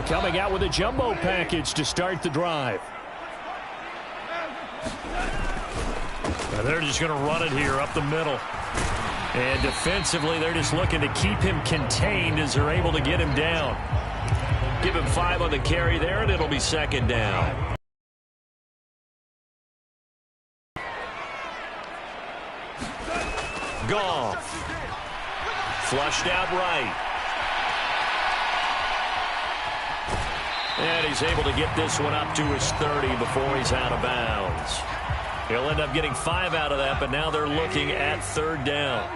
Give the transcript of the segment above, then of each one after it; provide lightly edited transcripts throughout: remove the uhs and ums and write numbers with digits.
Coming out with a jumbo package to start the drive. And they're just going to run it here up the middle. And defensively, they're just looking to keep him contained as they're able to get him down. Give him 5 on the carry there, and it'll be second down. Goff. Flushed out right. And he's able to get this one up to his 30 before he's out of bounds. He'll end up getting 5 out of that, but now they're looking at third down.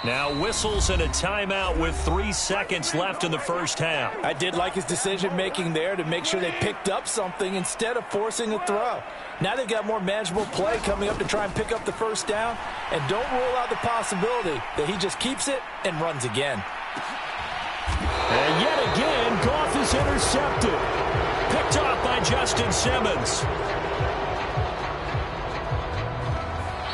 Now whistles and a timeout with 3 seconds left in the first half. I did like his decision-making there to make sure they picked up something instead of forcing a throw. Now they've got more manageable play coming up to try and pick up the first down. And don't rule out the possibility that he just keeps it and runs again. And yet again, Goff is intercepted. Picked off by Justin Simmons.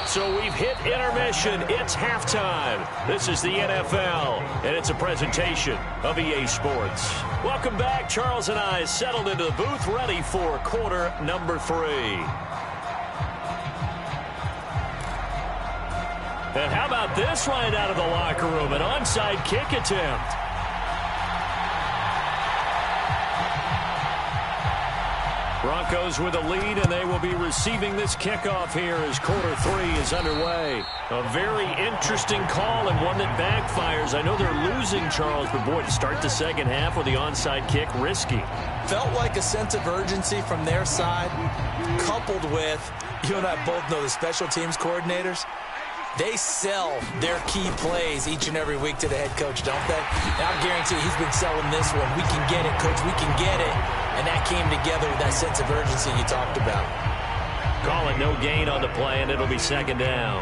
So we've hit intermission. It's halftime. This is the NFL, and it's a presentation of EA Sports. Welcome back. Charles and I settled into the booth, ready for quarter number 3. And how about this right out of the locker room? An onside kick attempt. Broncos with a lead, and they will be receiving this kickoff here as quarter 3 is underway. A very interesting call and one that backfires. I know they're losing, Charles, but boy, to start the second half with the onside kick, risky. Felt like a sense of urgency from their side, coupled with, you and I both know the special teams coordinators, they sell their key plays each and every week to the head coach, don't they? And I guarantee he's been selling this one. We can get it, coach. We can get it. And that came together with that sense of urgency you talked about. Call it no gain on the play, and it'll be second down.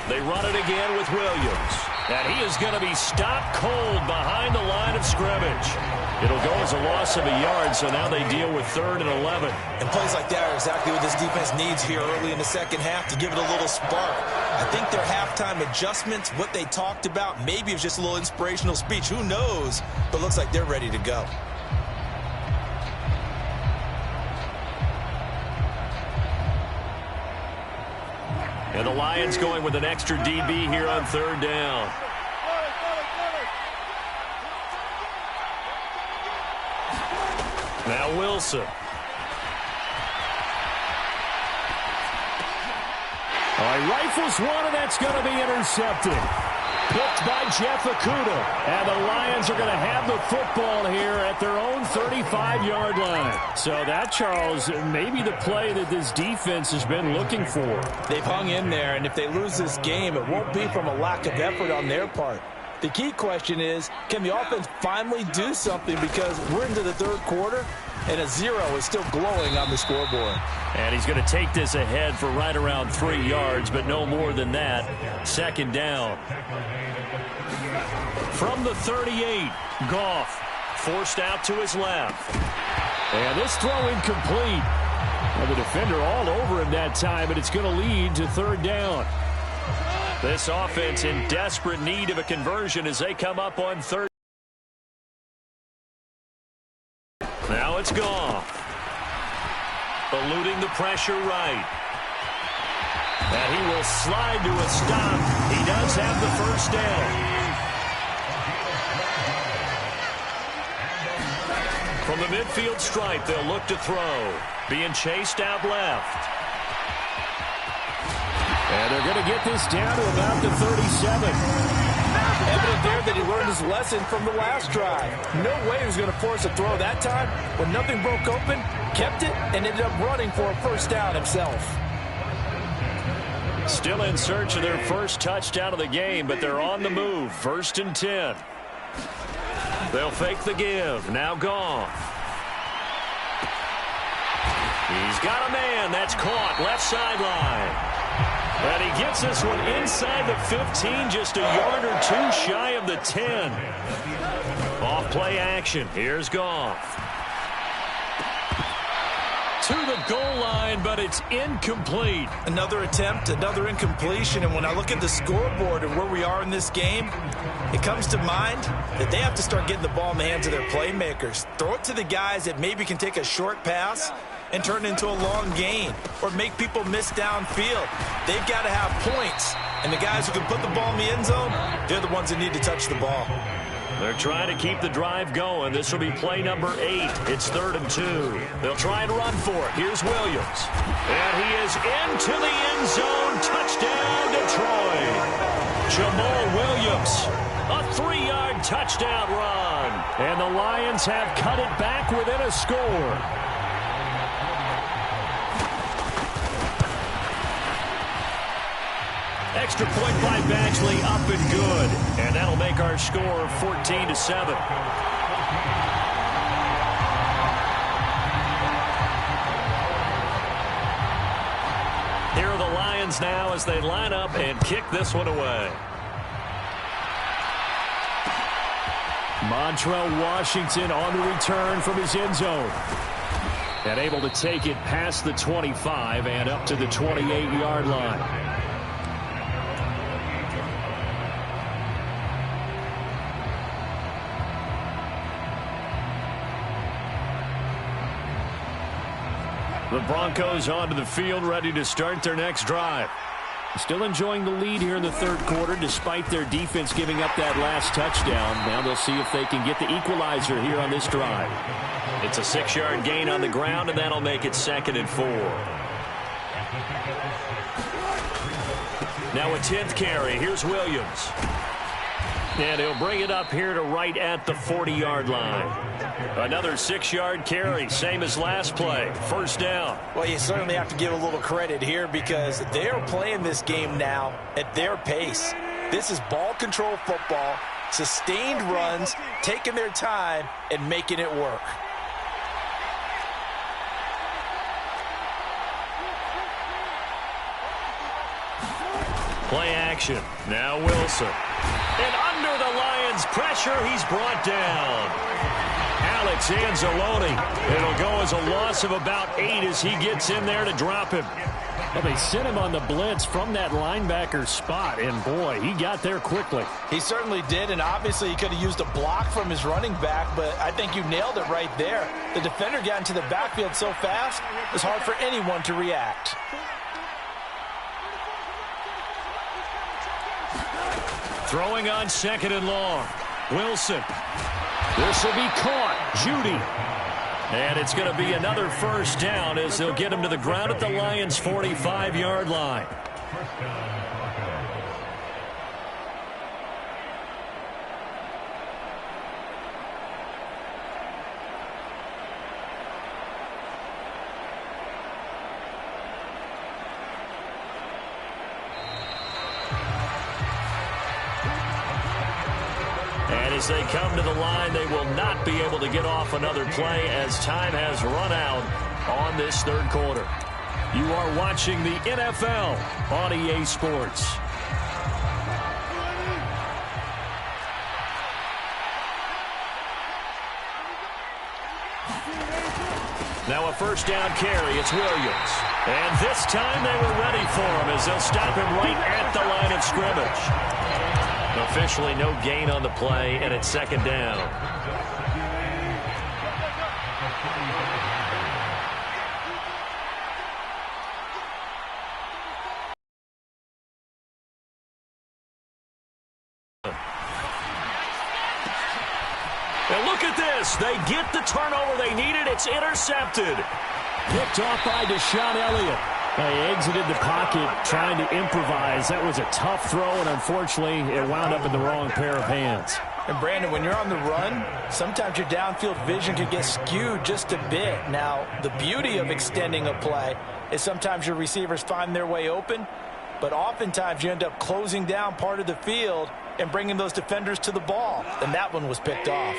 They run it again with Williams. And he is going to be stopped cold behind the line of scrimmage. It'll go as a loss of a yard, so now they deal with 3rd and 11. And plays like that are exactly what this defense needs here early in the second half to give it a little spark. I think their halftime adjustments, what they talked about, maybe it was just a little inspirational speech. Who knows? But looks like they're ready to go. And the Lions going with an extra DB here on 3rd down. Now Wilson. All right, rifles one, and that's going to be intercepted. Picked by Jeff Okudah. And the Lions are going to have the football here at their own 35-yard line. So that, Charles, may be the play that this defense has been looking for. They've hung in there, and if they lose this game, it won't be from a lack of effort on their part. The key question is, can the offense finally do something, because we're into the 3rd quarter, and a 0 is still glowing on the scoreboard. And he's going to take this ahead for right around 3 yards, but no more than that. Second down. From the 38, Goff forced out to his left. And this throw incomplete. Well, the defender all over him that time, but it's going to lead to 3rd down. This offense in desperate need of a conversion as they come up on 3rd. Now it's Goff. Eluding the pressure right. And he will slide to a stop. He does have the first down. From the midfield stripe, they'll look to throw. Being chased out left. And they're going to get this down to about the 37. Evident there that he learned his lesson from the last drive. No way he was going to force a throw that time. When nothing broke open, kept it, and ended up running for a first down himself. Still in search of their first touchdown of the game, but they're on the move. 1st and 10. They'll fake the give. Now Goff. He's got a man. That's caught. Left sideline. And he gets this one inside the 15, just a yard or 2 shy of the 10. Off play action. Here's Goff. to the goal line, but it's incomplete. Another attempt, another incompletion, and when I look at the scoreboard and where we are in this game, it comes to mind that they have to start getting the ball in the hands of their playmakers. Throw it to the guys that maybe can take a short pass and turn it into a long gain or make people miss downfield. They've got to have points, and the guys who can put the ball in the end zone, they're the ones that need to touch the ball. They're trying to keep the drive going. This will be play number 8. It's 3rd and 2. They'll try and run for it. Here's Williams. And he is into the end zone. Touchdown, Detroit. Jamal Williams, a 3-yard touchdown run. And the Lions have cut it back within a score. Extra point by Baxley, up and good. And that'll make our score 14-7. Here are the Lions now as they line up and kick this one away. Montrell Washington on the return from his end zone. And able to take it past the 25 and up to the 28-yard line. The Broncos onto the field, ready to start their next drive. Still enjoying the lead here in the 3rd quarter, despite their defense giving up that last touchdown. Now they'll see if they can get the equalizer here on this drive. It's a 6-yard gain on the ground, and that'll make it 2nd and 4. Now a 10th carry. Here's Williams. And he'll bring it up here to right at the 40-yard line. Another 6-yard carry, same as last play. 1st down. Well, you certainly have to give a little credit here because they're playing this game now at their pace. This is ball control football, sustained runs, taking their time, and making it work. Play action. Now Wilson. And under the Lions' pressure, he's brought down. Alex Anzalone. It'll go as a loss of about 8 as he gets in there to drop him. Well, they sent him on the blitz from that linebacker spot, and boy, he got there quickly. He certainly did, and obviously he could have used a block from his running back, but I think you nailed it right there. The defender got into the backfield so fast, it was hard for anyone to react. Throwing on 2nd and long. Wilson. This will be caught. Judy. And it's going to be another 1st down as they'll get him to the ground at the Lions' 45-yard line. As they come to the line, they will not be able to get off another play as time has run out on this 3rd quarter. You are watching the NFL on EA Sports. Now a 1st down carry. It's Williams. And this time they were ready for him as they'll stop him right at the line of scrimmage. Officially no gain on the play, and it's 2nd down. And look at this. They get the turnover they needed. It's intercepted. Picked off by Deshaun Elliott. They exited the pocket trying to improvise. That was a tough throw, and unfortunately, it wound up in the wrong pair of hands. And, Brandon, when you're on the run, sometimes your downfield vision can get skewed just a bit. Now, the beauty of extending a play is sometimes your receivers find their way open, but oftentimes you end up closing down part of the field and bringing those defenders to the ball, and that one was picked off.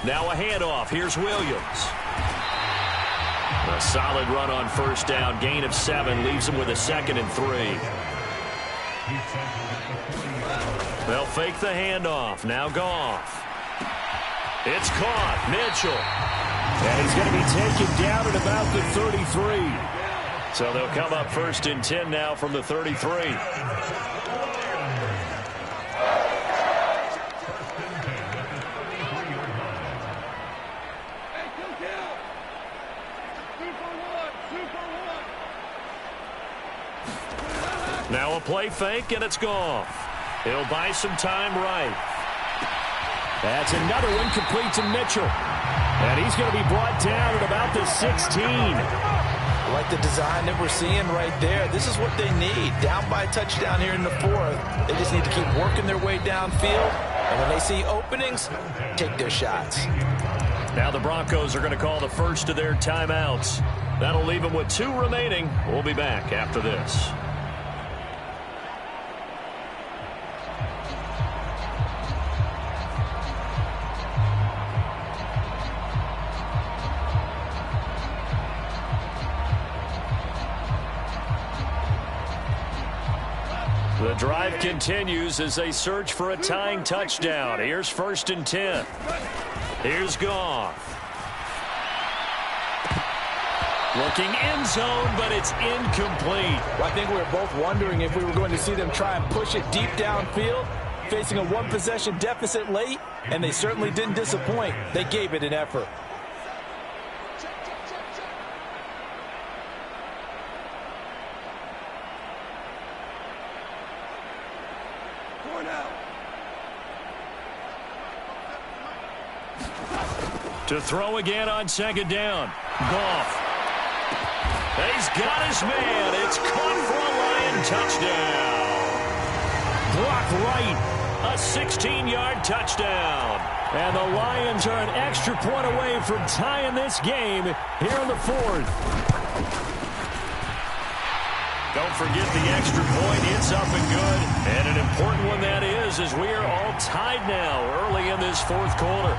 Now a handoff. Here's Williams. A solid run on 1st down. Gain of 7 leaves him with a 2nd and 3. They'll fake the handoff. Now Goff. It's caught. Mitchell. And he's going to be taken down at about the 33. So they'll come up 1st and 10 now from the 33. Now a play fake, and it's gone. He'll buy some time right. That's another one complete to Mitchell. And he's going to be brought down at about the 16. I like the design that we're seeing right there. This is what they need. Down by a touchdown here in the 4th. They just need to keep working their way downfield. And when they see openings, take their shots. Now the Broncos are going to call the first of their timeouts. That'll leave them with 2 remaining. We'll be back after this. The drive continues as they search for a tying touchdown. Here's 1st and 10. Here's Goff. Looking end zone, but it's incomplete. Well, I think we were both wondering if we were going to see them try and push it deep downfield, facing a 1-possession deficit late, and they certainly didn't disappoint. They gave it an effort. To throw again on 2nd down. Goff. He's got his man. It's caught for a Lion touchdown. Blocked right. A 16-yard touchdown. And the Lions are an extra point away from tying this game here in the 4th. Don't forget the extra point. It's up and good. And an important one that is, as we are all tied now early in this 4th quarter.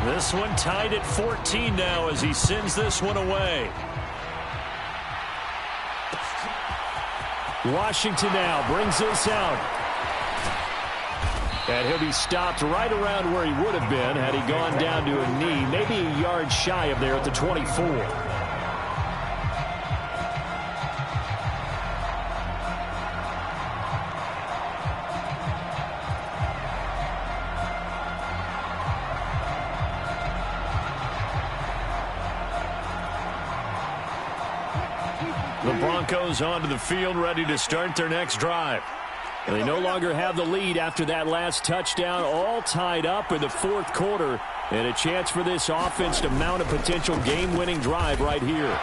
This one tied at 14 now as he sends this one away. Washington now brings this out. And he'll be stopped right around where he would have been had he gone down to a knee, maybe a yard shy of there at the 24. The Broncos onto the field, ready to start their next drive. And they no longer have the lead after that last touchdown, all tied up in the 4th quarter, and a chance for this offense to mount a potential game-winning drive right here.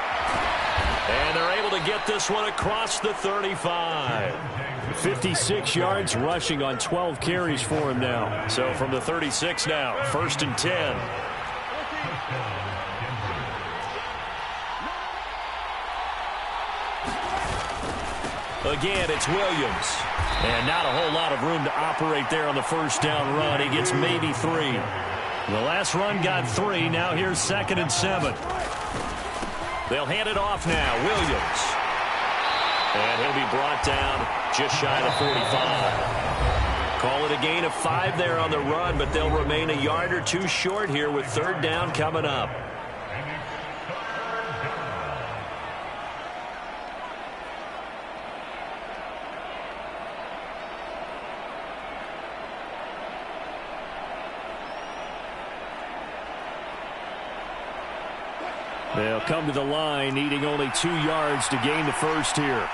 And they're able to get this one across the 35. 56 yards rushing on 12 carries for him now. So from the 36 now, 1st and 10. Again, it's Williams. And not a whole lot of room to operate there on the 1st down run. He gets maybe 3. The last run got 3. Now here's 2nd and 7. They'll hand it off now. Williams. And he'll be brought down just shy of the 45. Call it a gain of 5 there on the run, but they'll remain a yard or 2 short here with 3rd down coming up. They'll come to the line, needing only 2 yards to gain the 1st here.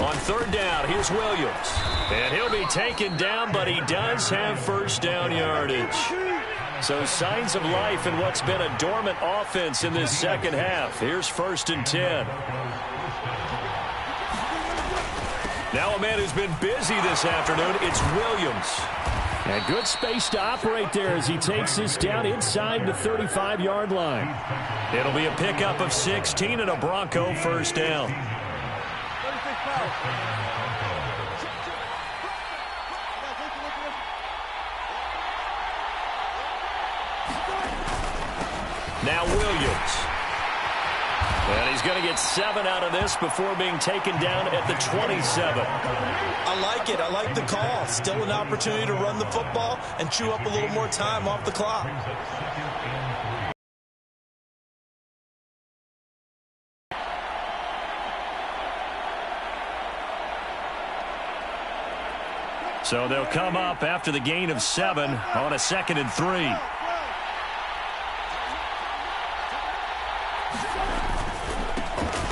On 3rd down, here's Williams. And he'll be taken down, but he does have 1st down yardage. So signs of life in what's been a dormant offense in this 2nd half. Here's 1st and 10. Now a man who's been busy this afternoon, it's Williams. And good space to operate there as he takes this down inside the 35-yard line. It'll be a pickup of 16 and a Bronco first down. Now Williams. And he's going to get 7 out of this before being taken down at the 27. I like it. I like the call. Still an opportunity to run the football and chew up a little more time off the clock. So they'll come up after the gain of 7 on a 2nd and 3.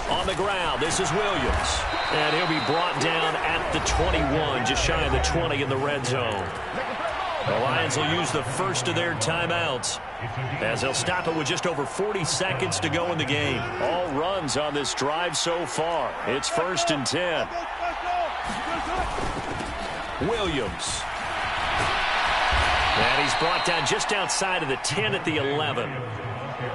On the ground, this is Williams. And he'll be brought down at the 21, just shy of the 20 in the red zone. The Lions will use the first of their timeouts as they'll stop it with just over 40 seconds to go in the game. All runs on this drive so far. It's 1st and 10. Williams. And he's brought down just outside of the 10 at the 11.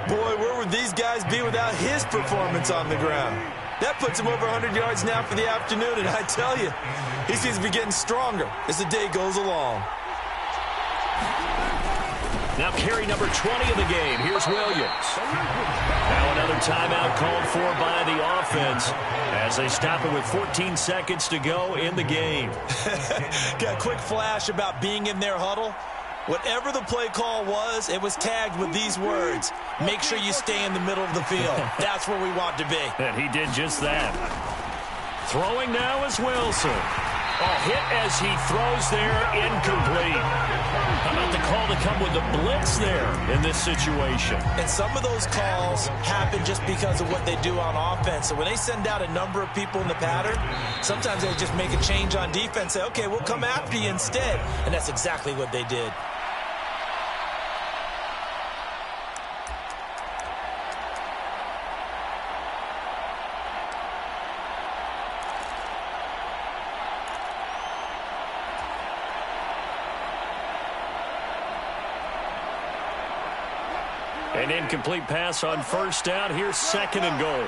Boy, where would these guys be without his performance on the ground? That puts him over 100 yards now for the afternoon, and I tell you, he seems to be getting stronger as the day goes along. Now carry number 20 of the game. Here's Williams. Now another timeout called for by the offense as they stop it with 14 seconds to go in the game. Got a quick flash about being in their huddle. Whatever the play call was, it was tagged with these words: make sure you stay in the middle of the field. That's where we want to be. And he did just that. Throwing now is Wilson. A hit as he throws there, incomplete. How about the call to come with the blitz there in this situation? And some of those calls happen just because of what they do on offense. So when they send out a number of people in the pattern, sometimes they just make a change on defense, say, okay, we'll come after you instead. And that's exactly what they did. An incomplete pass on 1st down. Here's 2nd and goal.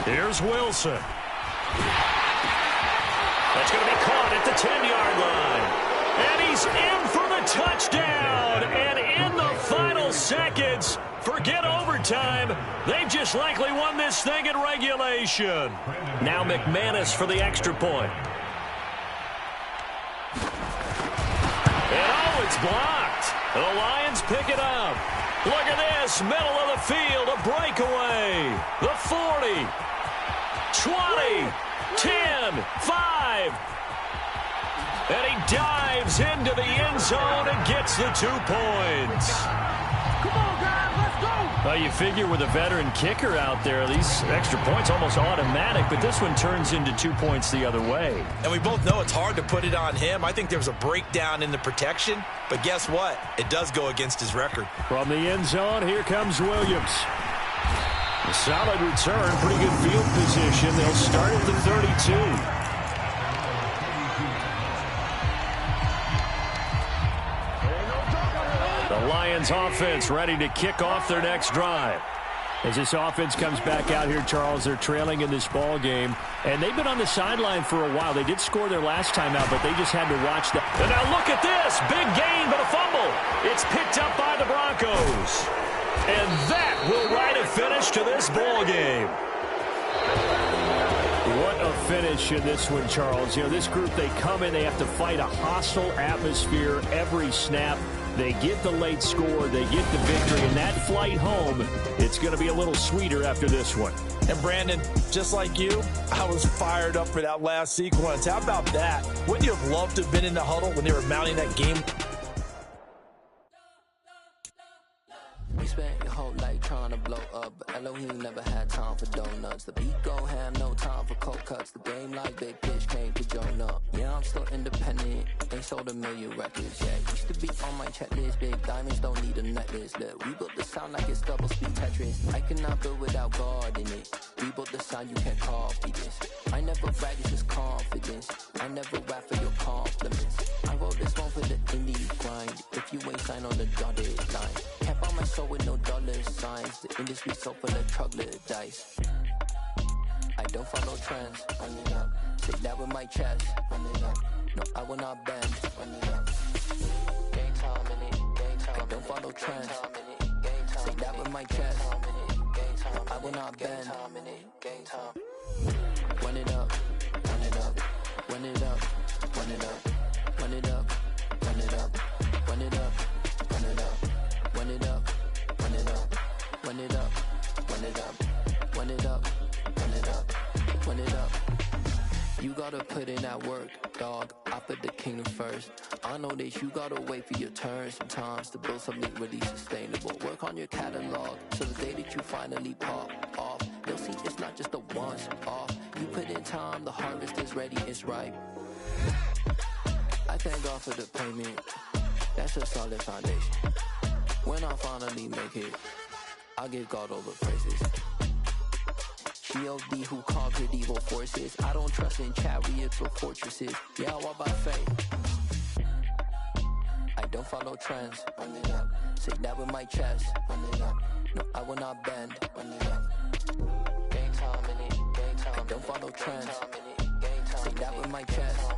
Here's Wilson. That's going to be caught at the 10-yard line. And he's in for the touchdown. And in the final seconds, forget overtime. They've just likely won this thing in regulation. Now McManus for the extra point. It's blocked. The Lions pick it up. Look at this. Middle of the field. A breakaway. The 40. 20. 10. 5. And he dives into the end zone and gets the 2 points. Come on, guys. Let's go. Well, you figure with a veteran kicker out there, these extra points almost automatic, but this one turns into 2 points the other way. And we both know it's hard to put it on him. I think there was a breakdown in the protection, but guess what? It does go against his record. From the end zone, here comes Williams. A solid return, pretty good field position. They'll start at the 32. The Lions offense ready to kick off their next drive. As this offense comes back out here, Charles, they're trailing in this ball game, and they've been on the sideline for a while. They did score their last time out, but they just had to watch that. And now look at this. Big gain, but a fumble. It's picked up by the Broncos. And that will write a finish to this ball game. What a finish in this one, Charles. You know, this group, they come in, they have to fight a hostile atmosphere every snap. They get the late score, they get the victory, and that flight home, it's going to be a little sweeter after this one. And Brandon, just like you, I was fired up for that last sequence. How about that? Wouldn't you have loved to have been in the huddle when they were mounting that game? We spent your whole life trying to blow up, but Elohim never had time for donuts. The beat gon' have no time for cold cuts. The game like big pitch came to join up. Yeah, I'm still independent, They sold 1 million records, yeah. Used to be on my checklist. Big diamonds don't need a necklace. Look, we built the sound like it's double speed Tetris. I cannot build without God in it. We built the sound, you can't copy this. I never brag, it's just confidence. I never rap for your compliments. I wrote this one for the indie grind. If you ain't signed on the dotted line, can't buy my soul with no dollar signs. The industry so full of troglodytes. I don't follow trends. Run it up. Say that with my chest. Run it up. No, I will not bend. Run it up. Game time in it. Game time. I don't follow trends. Say that with my chest. No, I will not bend. Game time. Run it up. Run it up. Run it up. Run it up. Run it up. Run it up. Run it up. Run it up. Run it up. Run it up. Run it up. Run it up. Run it up. Run it up. Run it up. You gotta put in that work, dog. I put the kingdom first. I know that you gotta wait for your turn sometimes to build something really sustainable. Work on your catalog so the day that you finally pop off, you'll see it's not just a once off. You put in time, the harvest is ready, it's ripe. I thank God for the payment. That's a solid foundation. When I finally make it, I'll give God all the praises. G.O.D. who conquered evil forces. I don't trust in chariots or fortresses. Yeah, I walk by faith. I don't follow trends. Run it up. Say that with my chest. Run it up. No, I will not bend. Run it up. Game time in it. Game time. I don't follow trends. Say that with my chest.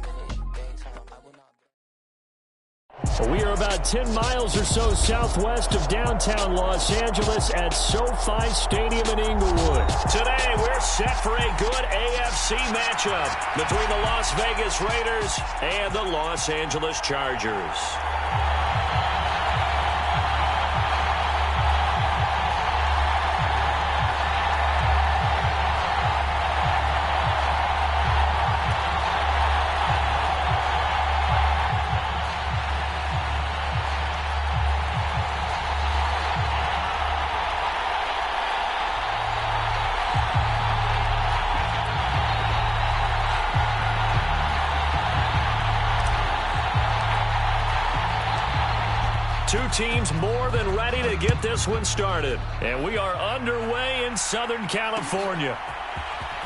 We are about 10 miles or so southwest of downtown Los Angeles at SoFi Stadium in Inglewood. Today, we're set for a good AFC matchup between the Las Vegas Raiders and the Los Angeles Chargers. Two teams more than ready to get this one started. And we are underway in Southern California.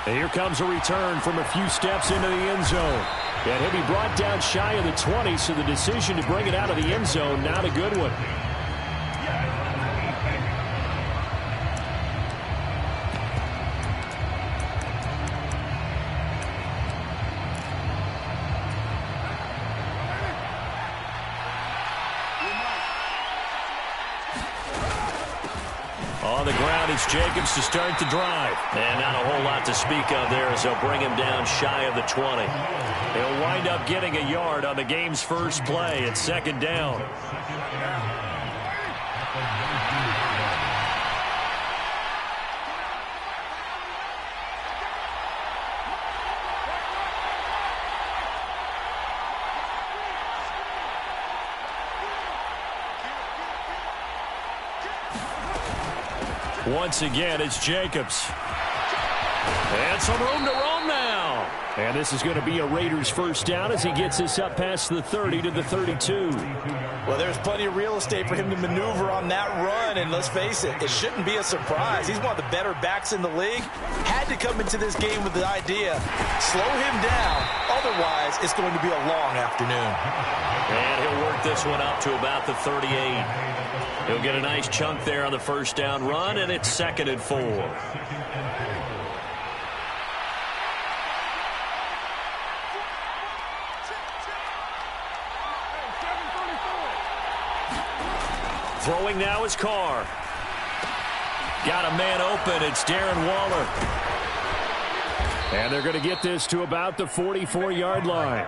And here comes a return from a few steps into the end zone. And he'll be brought down shy of the 20, so the decision to bring it out of the end zone, not a good one. On the ground, it's Jacobs to start the drive. And not a whole lot to speak of there as they'll bring him down shy of the 20. He'll wind up getting a yard on the game's first play at second down. Once again, it's Jacobs. And some room to roam now. And this is going to be a Raiders first down as he gets this up past the 30 to the 32. Well, there's plenty of real estate for him to maneuver on that run. And let's face it, it shouldn't be a surprise. He's one of the better backs in the league. Had to come into this game with the idea, slow him down. Otherwise, it's going to be a long afternoon. And he'll work this one up to about the 38. He'll get a nice chunk there on the first down run, and it's 2nd and 4. Throwing now is Carr. Got a man open. It's Darren Waller. And they're going to get this to about the 44-yard line.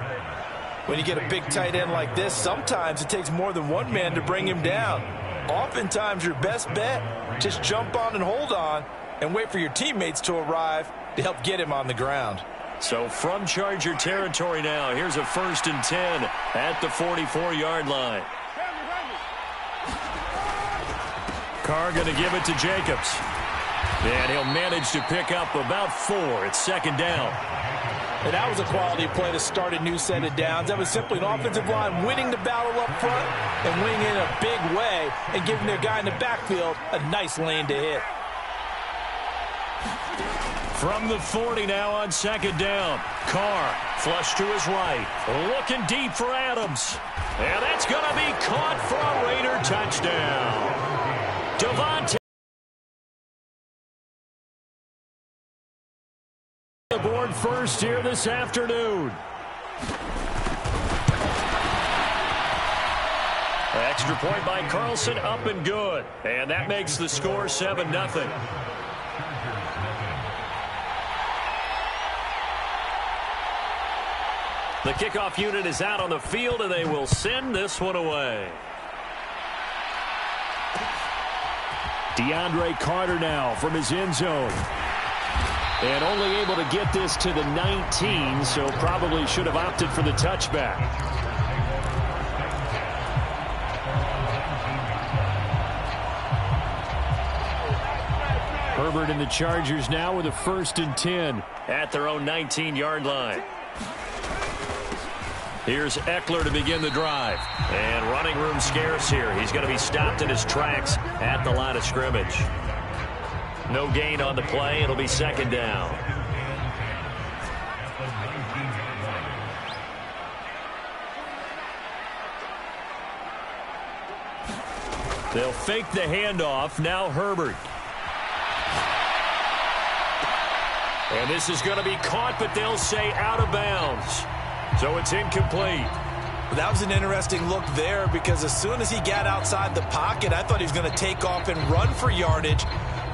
When you get a big tight end like this, sometimes it takes more than one man to bring him down. Oftentimes, your best bet, just jump on and hold on and wait for your teammates to arrive to help get him on the ground. So from Charger territory now, here's a 1st and 10 at the 44-yard line. Carr going to give it to Jacobs. And he'll manage to pick up about 4. It's 2nd down. And that was a quality play to start a new set of downs. That was simply an offensive line winning the battle up front and winning in a big way and giving their guy in the backfield a nice lane to hit. From the 40 now on second down. Carr, flush to his right. Looking deep for Adams. And that's going to be caught for a Raider touchdown. Devontae. The board first here this afternoon. Extra point by Carlson, up and good. And that makes the score 7-0. The kickoff unit is out on the field, and they will send this one away. DeAndre Carter now from his end zone. And only able to get this to the 19, so probably should have opted for the touchback. Herbert and the Chargers now with a 1st and 10 at their own 19-yard line. Here's Eckler to begin the drive. And running room scarce here. He's going to be stopped in his tracks at the line of scrimmage. No gain on the play. It'll be second down. They'll fake the handoff. Now Herbert. And this is going to be caught, but they'll say out of bounds. So it's incomplete. That was an interesting look there because as soon as he got outside the pocket, I thought he was going to take off and run for yardage.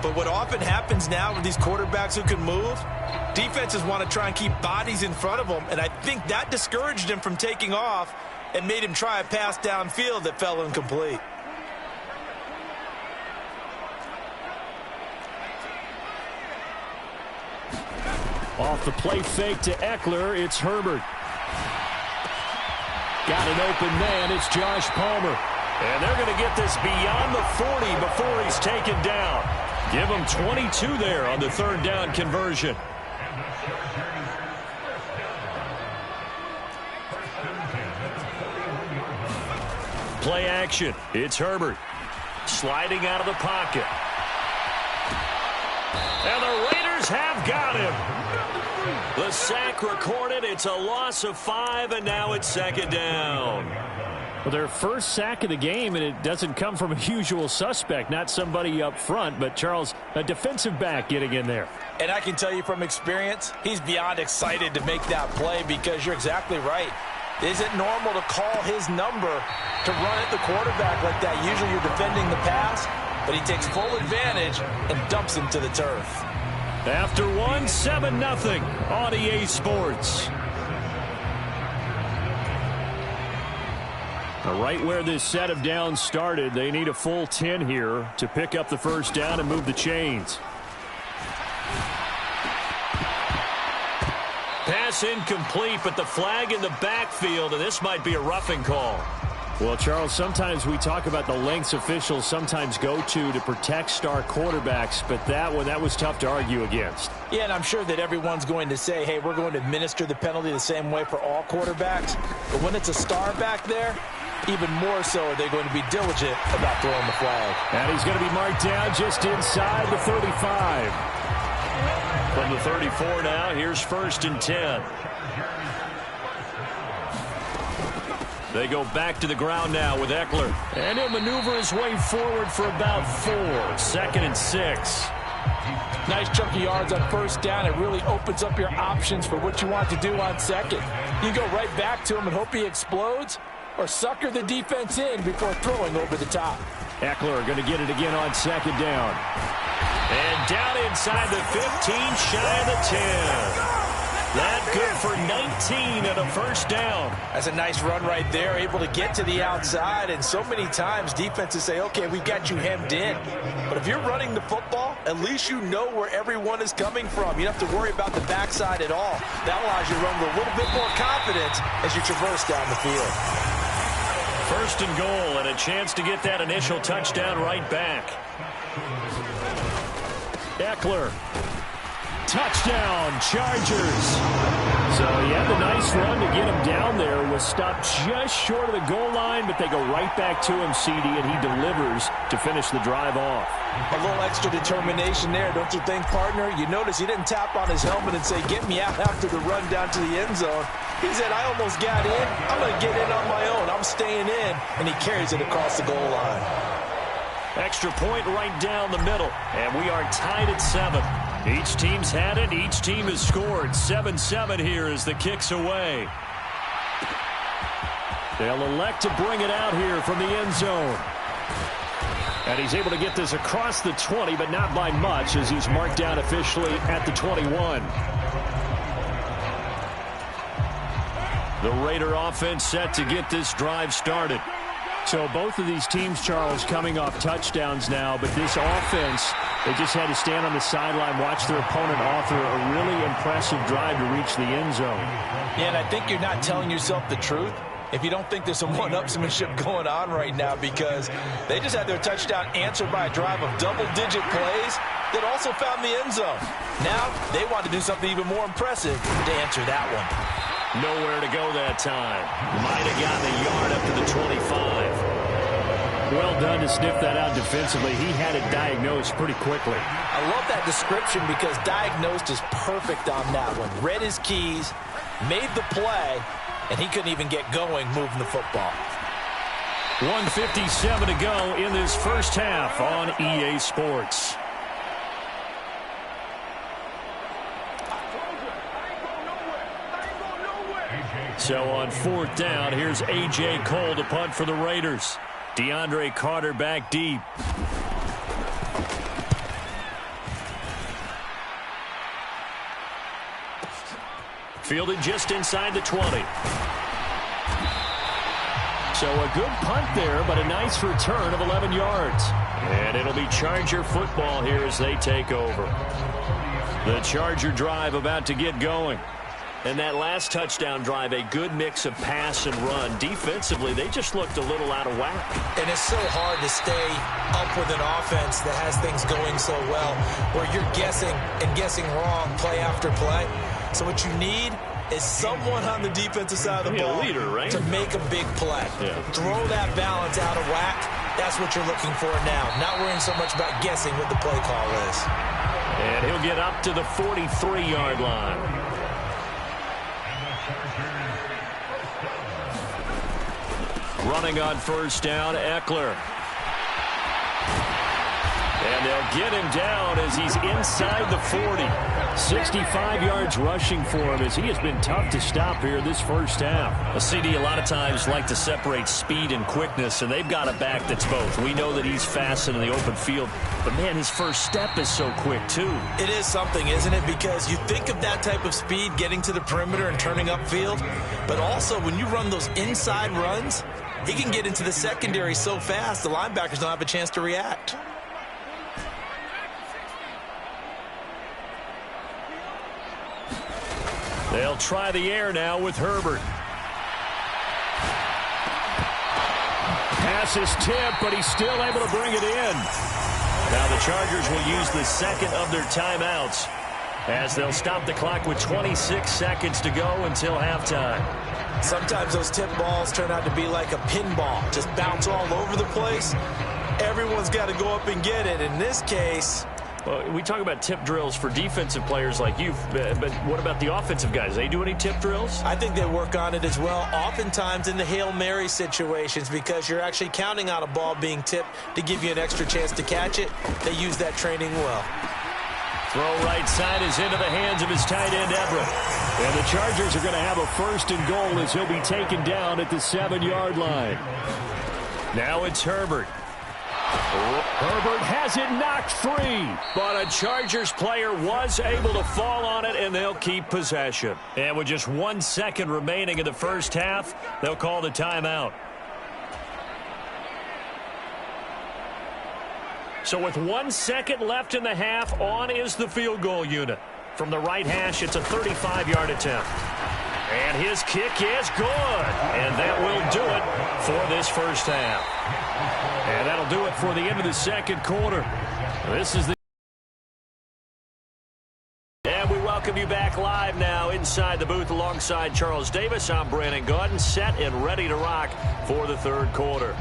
But what often happens now with these quarterbacks who can move, defenses want to try and keep bodies in front of them. And I think that discouraged him from taking off and made him try a pass downfield that fell incomplete. Off the play fake to Eckler, it's Herbert. Got an open man, it's Josh Palmer. And they're going to get this beyond the 40 before he's taken down. Give him 22 there on the 3rd down conversion. Play action, it's Herbert. Sliding out of the pocket. And the Raiders have got him. The sack recorded. It's a loss of 5, and now it's second down. Well, their first sack of the game, and it doesn't come from a usual suspect, not somebody up front, but Charles, a defensive back getting in there. And I can tell you from experience, he's beyond excited to make that play because you're exactly right. Is it normal to call his number to run at the quarterback like that? Usually you're defending the pass, but he takes full advantage and dumps him to the turf. After one, 7-0 on EA Sports. Right where this set of downs started, they need a full 10 here to pick up the first down and move the chains. Pass incomplete, but the flag in the backfield, and this might be a roughing call. Well, Charles, sometimes we talk about the lengths officials sometimes go to protect star quarterbacks, but that was tough to argue against. Yeah, and I'm sure that everyone's going to say, hey, we're going to administer the penalty the same way for all quarterbacks. But when it's a star back there, even more so are they going to be diligent about throwing the flag. And he's going to be marked down just inside the 35. From the 34 now, here's 1st and 10. They go back to the ground now with Eckler. And he'll maneuver his way forward for about 4. 2nd and 6. Nice chunky yards on 1st down. It really opens up your options for what you want to do on 2nd. You go right back to him and hope he explodes, or sucker the defense in before throwing over the top. Eckler going to get it again on 2nd down. And down inside the 15, shy of the 10. That good for 19 and a 1st down. That's a nice run right there, able to get to the outside. And so many times defenses say, okay, we've got you hemmed in. But if you're running the football, at least you know where everyone is coming from. You don't have to worry about the backside at all. That allows you to run with a little bit more confidence as you traverse down the field. 1st and goal, and a chance to get that initial touchdown right back. Eckler. Touchdown, Chargers. So he had the nice run to get him down there. Was stopped just short of the goal line, but they go right back to him, CD, and he delivers to finish the drive off. A little extra determination there, don't you think, partner? You notice he didn't tap on his helmet and say, get me out after the run down to the end zone. He said, I almost got in. I'm going to get in on my own. I'm staying in. And he carries it across the goal line. Extra point right down the middle, and we are tied at 7. Each team's had it. Each team has scored. 7-7 here as the kick's away. They'll elect to bring it out here from the end zone. And he's able to get this across the 20, but not by much, as he's marked down officially at the 21. The Raider offense set to get this drive started. So both of these teams, Charles, coming off touchdowns now, but this offense, they just had to stand on the sideline, watch their opponent author a really impressive drive to reach the end zone. Yeah, and I think you're not telling yourself the truth if you don't think there's some one-upsmanship going on right now, because they just had their touchdown answered by a drive of double-digit plays that also found the end zone. Now they want to do something even more impressive to answer that one. Nowhere to go that time. Might have gotten a yard up to the 25. Well done to sniff that out defensively. He had it diagnosed pretty quickly. I love that description because diagnosed is perfect on that one. Read his keys, made the play, and he couldn't even get going moving the football. 1:57 to go in this first half on EA Sports. So on 4th down, here's A.J. Cole to punt for the Raiders. DeAndre Carter back deep. Fielded just inside the 20. So a good punt there, but a nice return of 11 yards. And it'll be Charger football here as they take over. The Charger drive about to get going. And that last touchdown drive, a good mix of pass and run. Defensively, they just looked a little out of whack. And it's so hard to stay up with an offense that has things going so well, where you're guessing and guessing wrong play after play. So what you need is someone on the defensive side of the ball leader, right? to make a big play. Yeah. Throw that balance out of whack. That's what you're looking for now. Not worrying so much about guessing what the play call is. And he'll get up to the 43-yard line. Running on first down, Eckler. And they'll get him down as he's inside the 40. 65 yards rushing for him as he has been tough to stop here this first half. A CD a lot of times like to separate speed and quickness, and they've got a back that's both. We know that he's fast in the open field, but man, his first step is so quick too. It is something, isn't it? Because you think of that type of speed getting to the perimeter and turning upfield, but also when you run those inside runs, he can get into the secondary so fast the linebackers don't have a chance to react. They'll try the air now with Herbert. Pass is tipped, but he's still able to bring it in. Now the Chargers will use the second of their timeouts as they'll stop the clock with 26 seconds to go until halftime. Sometimes those tip balls turn out to be like a pinball, just bounce all over the place. Everyone's got to go up and get it. In this case, well, we talk about tip drills for defensive players like you, but what about the offensive guys? They do any tip drills? I think they work on it as well, oftentimes in the Hail Mary situations, because you're actually counting on a ball being tipped to give you an extra chance to catch it. They use that training well. Throw right side is into the hands of his tight end, Everett. And the Chargers are going to have a 1st and goal as he'll be taken down at the 7-yard line. Now it's Herbert. Herbert has it knocked free, but a Chargers player was able to fall on it, and they'll keep possession. And with just 1 second remaining in the first half, they'll call the timeout. So with 1 second left in the half, on is the field goal unit. From the right hash, it's a 35-yard attempt. And his kick is good. And that will do it for this first half. And that'll do it for the end of the second quarter. This is the... And we welcome welcome you back live now inside the booth alongside Charles Davis. I'm Brandon Gaudin, set and ready to rock for the third quarter.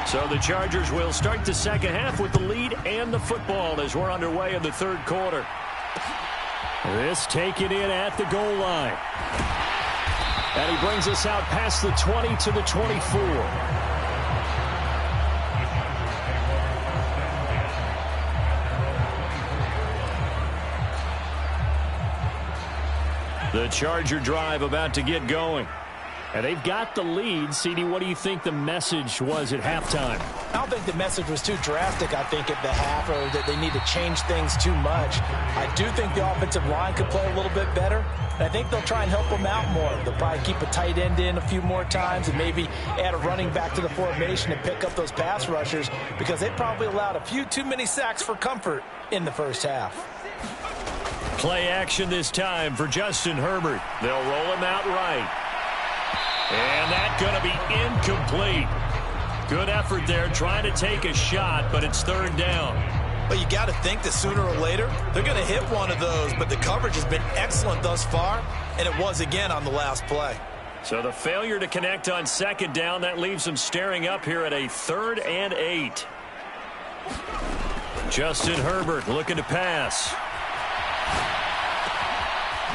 So the Chargers will start the second half with the lead and the football as we're underway in the third quarter. This taken in at the goal line. And he brings us out past the 20 to the 24. The Charger drive about to get going. And they've got the lead. CD, what do you think the message was at halftime? I don't think the message was too drastic, I think, at the half, or that they need to change things too much. I do think the offensive line could play a little bit better. And I think they'll try and help them out more. They'll probably keep a tight end in a few more times and maybe add a running back to the formation and pick up those pass rushers, because they probably allowed a few too many sacks for comfort in the first half. Play action this time for Justin Herbert. They'll roll him out right. And that's going to be incomplete. Good effort there trying to take a shot, but it's third down. Well, you got to think that sooner or later they're going to hit one of those, but the coverage has been excellent thus far, and it was again on the last play. So the failure to connect on second down, that leaves them staring up here at a 3rd and 8. Justin Herbert looking to pass.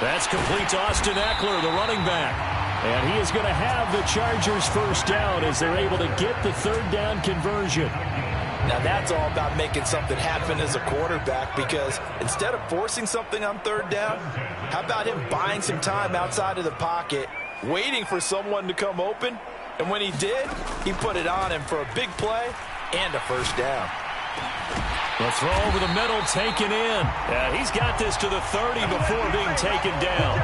That's complete to Austin Eckler, the running back. And he is going to have the Chargers first down as they're able to get the third down conversion. Now that's all about making something happen as a quarterback, because instead of forcing something on third down, how about him buying some time outside of the pocket, waiting for someone to come open, and when he did, he put it on him for a big play and a first down. The throw over the middle taken in. And he's got this to the 30 before being taken down.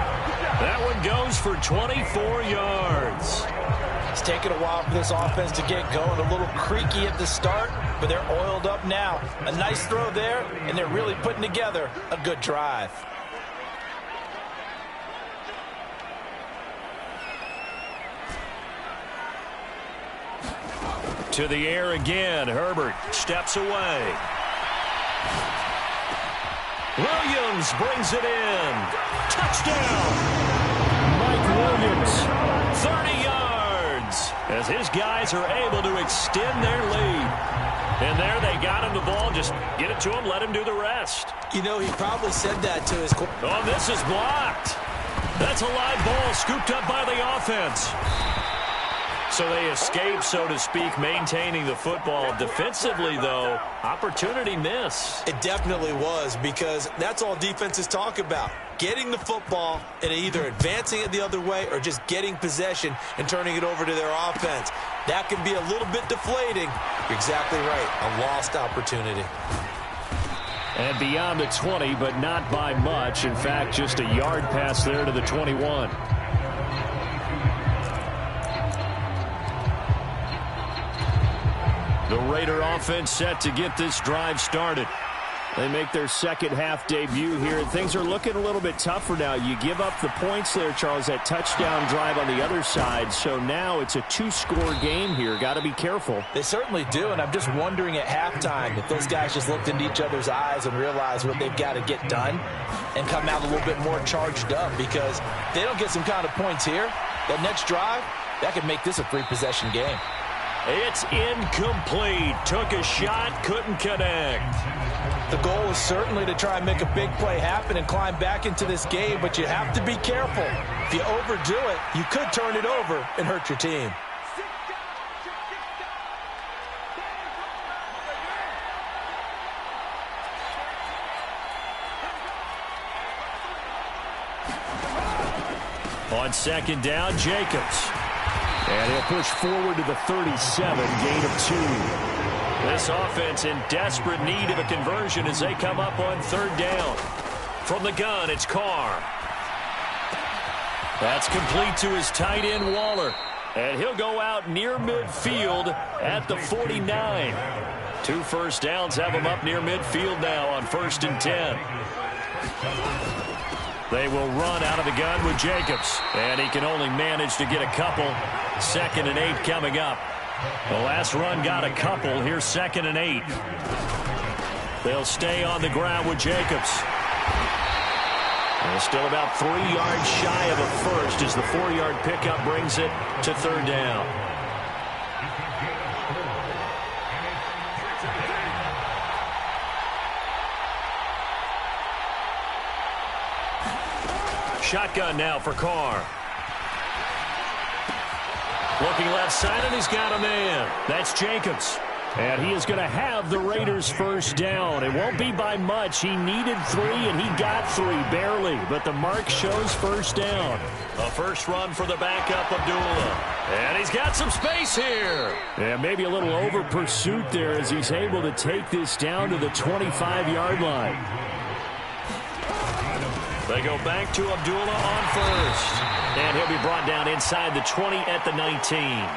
That one goes for 24 yards. It's taken a while for this offense to get going. A little creaky at the start, but they're oiled up now. A nice throw there, and they're really putting together a good drive. To the air again. Herbert steps away. Williams brings it in. Touchdown. Mike Williams, 30 yards, as his guys are able to extend their lead. And there they got him the ball. Just get it to him, let him do the rest. You know, he probably said that to his... Oh, this is blocked. That's a live ball scooped up by the offense. So they escape, so to speak, maintaining the football. Defensively, though, opportunity miss. It definitely was, because that's all defenses talk about. Getting the football and either advancing it the other way or just getting possession and turning it over to their offense. That can be a little bit deflating. You're exactly right. A lost opportunity. And beyond the 20, but not by much. In fact, just a yard pass there to the 21. The Raider offense set to get this drive started. They make their second half debut here. Things are looking a little bit tougher now. You give up the points there, Charles, that touchdown drive on the other side. So now it's a 2-score game here. Got to be careful. They certainly do, and I'm just wondering at halftime if those guys just looked into each other's eyes and realized what they've got to get done and come out a little bit more charged up, because if they don't get some kind of points here, that next drive, that could make this a 3-possession game. It's incomplete. Took a shot, couldn't connect. The goal is certainly to try and make a big play happen and climb back into this game, but you have to be careful. If you overdo it, you could turn it over and hurt your team. On second down, Jacobs. And he'll push forward to the 37, gain of 2. This offense in desperate need of a conversion as they come up on third down. From the gun, it's Carr. That's complete to his tight end, Waller. And he'll go out near midfield at the 49. 2 first downs have him up near midfield now on 1st and 10. They will run out of the gun with Jacobs. And he can only manage to get a couple. 2nd and 8 coming up. The last run got a couple. Here's 2nd and 8. They'll stay on the ground with Jacobs. And still about 3 yards shy of a first as the 4-yard pickup brings it to 3rd down. Shotgun now for Carr. Looking left side, and he's got a man. That's Jacobs. And he is going to have the Raiders first down. It won't be by much. He needed 3, and he got 3, barely. But the mark shows first down. A first run for the backup, Abdullah. And he's got some space here. And maybe a little over pursuit there as he's able to take this down to the 25-yard line. They go back to Abdullah on first. And he'll be brought down inside the 20 at the 19.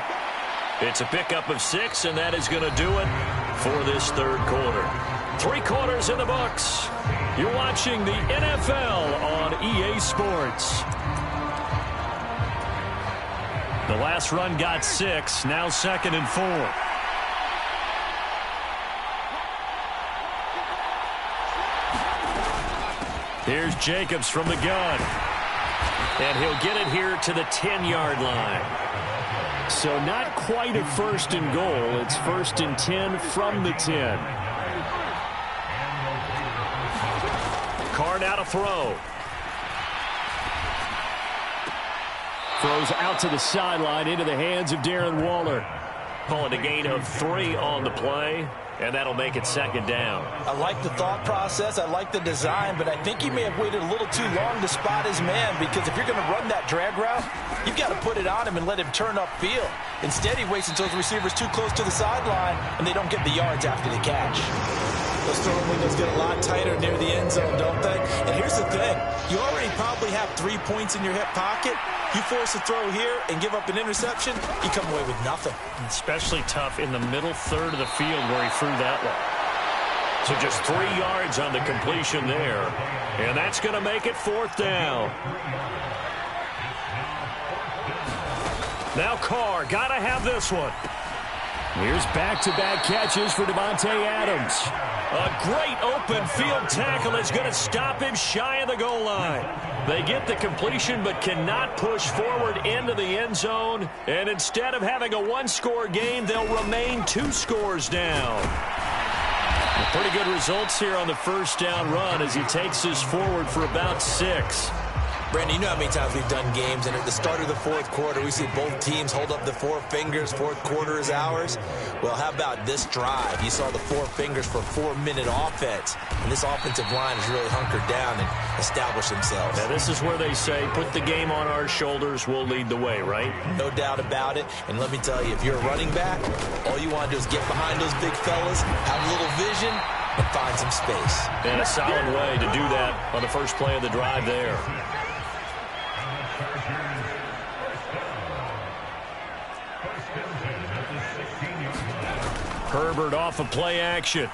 It's a pickup of 6, and that is going to do it for this 3rd quarter. 3 quarters in the books. You're watching the NFL on EA Sports. The last run got 6, now 2nd and 4. Here's Jacobs from the gun. And he'll get it here to the 10-yard line. So not quite a 1st and goal. It's 1st and 10 from the 10. Carr now to throw. Throws out to the sideline into the hands of Darren Waller. Call it a gain of 3 on the play. And that'll make it 2nd down. I like the thought process. I like the design. But I think he may have waited a little too long to spot his man. Because if you're going to run that drag route, you've got to put it on him and let him turn upfield. Instead, he waits until the receiver's too close to the sideline, and they don't get the yards after the catch. Those throwing windows get a lot tighter near the end zone, don't they? And here's the thing. You already probably have 3 points in your hip pocket. You force a throw here and give up an interception, you come away with nothing. Especially tough in the middle 3rd of the field where he threw that one. So just 3 yards on the completion there. And that's going to make it 4th down. Now Carr, got to have this one. Here's back-to-back catches for Devontae Adams. A great open field tackle is going to stop him shy of the goal line. They get the completion but cannot push forward into the end zone. And instead of having a 1-score game, they'll remain 2 scores down. Pretty good results here on the first down run as he takes us forward for about 6. Brandon, you know how many times we've done games, and at the start of the 4th quarter, we see both teams hold up the 4 fingers, 4th quarter is ours. Well, how about this drive? You saw the 4 fingers for 4-minute offense, and this offensive line has really hunkered down and established themselves. Now, this is where they say, put the game on our shoulders, we'll lead the way, right? No doubt about it, and let me tell you, if you're a running back, all you want to do is get behind those big fellas, have a little vision, and find some space. And a solid way to do that on the first play of the drive there. Herbert off of play action.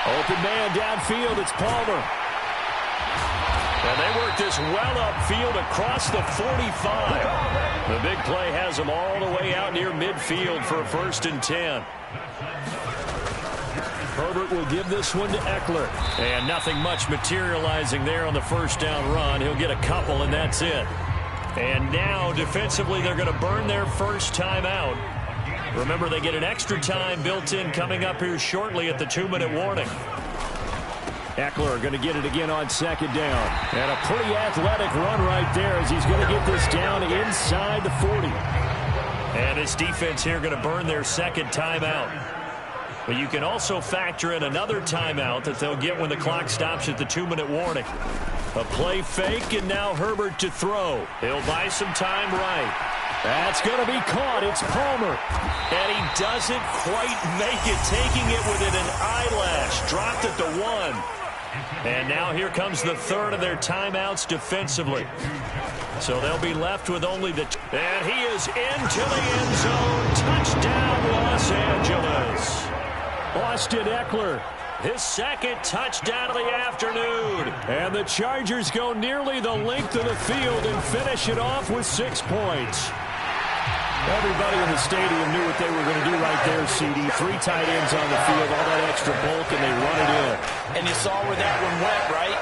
Open man downfield. It's Palmer. And they work this well upfield across the 45. The big play has them all the way out near midfield for a 1st and 10. Herbert will give this one to Eckler. And nothing much materializing there on the first down run. He'll get a couple, and that's it. And now, defensively, they're going to burn their first timeout. Remember, they get an extra time built in coming up here shortly at the 2-minute warning. Eckler going to get it again on 2nd down. And a pretty athletic run right there as he's going to get this down inside the 40. And his defense here going to burn their 2nd timeout. But you can also factor in another timeout that they'll get when the clock stops at the 2-minute warning. A play fake, and now Herbert to throw. He'll buy some time right. That's going to be caught. It's Palmer. And he doesn't quite make it, taking it within an eyelash. Dropped at the 1. And now here comes the 3rd of their timeouts defensively. So they'll be left with only the... And he is into the end zone. Touchdown, Los Angeles. Austin Eckler his second touchdown of the afternoon. And the Chargers go nearly the length of the field and finish it off with 6 points. Everybody in the stadium knew what they were going to do right there, CD. 3 tight ends on the field, all that extra bulk, and they run it in. And you saw where that one went, right?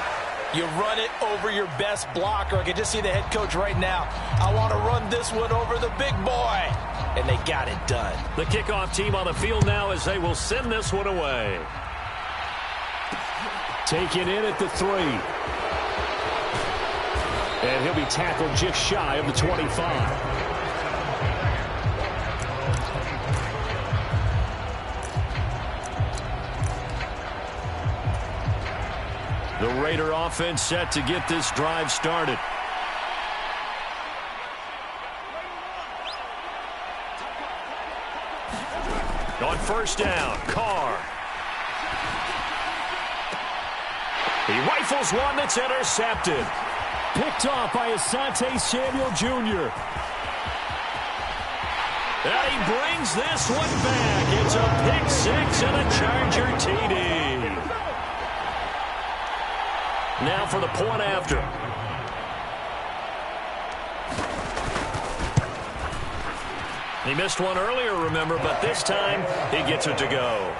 You run it over your best blocker. I can just see the head coach right now. I want to run this one over the big boy. And they got it done. The kickoff team on the field now as they will send this one away. Taken in at the 3. And he'll be tackled just shy of the 25. The Raider offense set to get this drive started. On first down, Carr. He rifles one that's intercepted. Picked off by Asante Samuel Jr. And he brings this one back. It's a pick 6 and a Charger TD. Now for the point after. He missed one earlier, remember, but this time he gets it to go.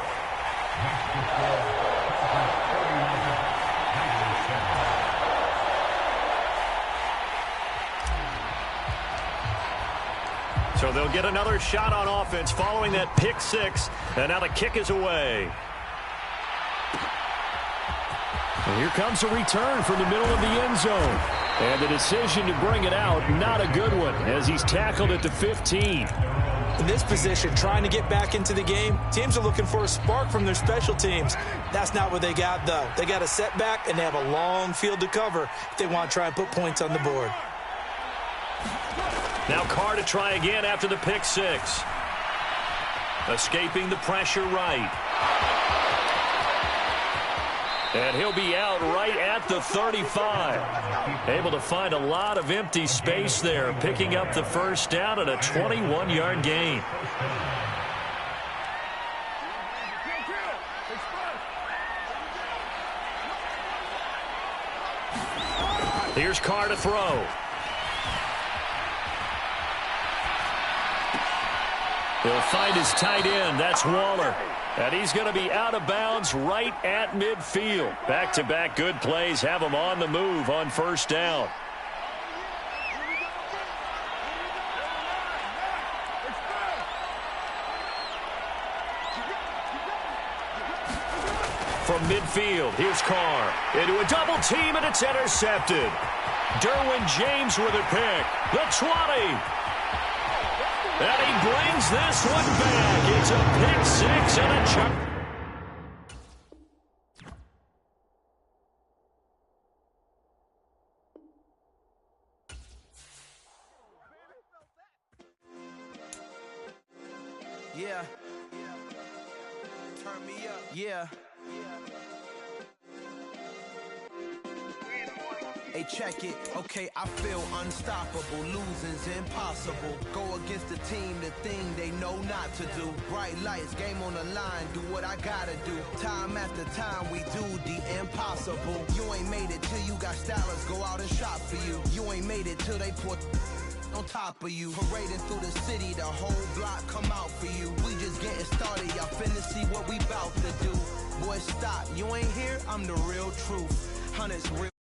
So they'll get another shot on offense following that pick 6, and now the kick is away. And here comes a return from the middle of the end zone. And the decision to bring it out, not a good one, as he's tackled at the 15. In this position, trying to get back into the game, teams are looking for a spark from their special teams. That's not what they got, though. They got a setback, and they have a long field to cover if they want to try and put points on the board. Now Carr to try again after the pick 6. Escaping the pressure right. And he'll be out right at the 35. Able to find a lot of empty space there, picking up the first down at a 21-yard gain. Here's Carr to throw. He'll find his tight end. That's Waller. And he's going to be out of bounds right at midfield. Back-to-back good plays have him on the move on first down. From midfield, here's Carr. Into a double team, and it's intercepted. Derwin James with a pick. The 20. And he brings this one back. It's a pick 6 and a chuck. Yeah. Turn me up. Yeah. Hey, check it. Okay, I feel unstoppable. Losing's impossible. Go against the team, the thing they know not to do. Bright lights, game on the line. Do what I gotta do. Time after time, we do the impossible. You ain't made it till you got stylers go out and shop for you. You ain't made it till they put on top of you. Parading through the city, the whole block come out for you. We just getting started. Y'all finna see what we bout to do. Boy, stop. You ain't here, I'm the real truth. Hunters real.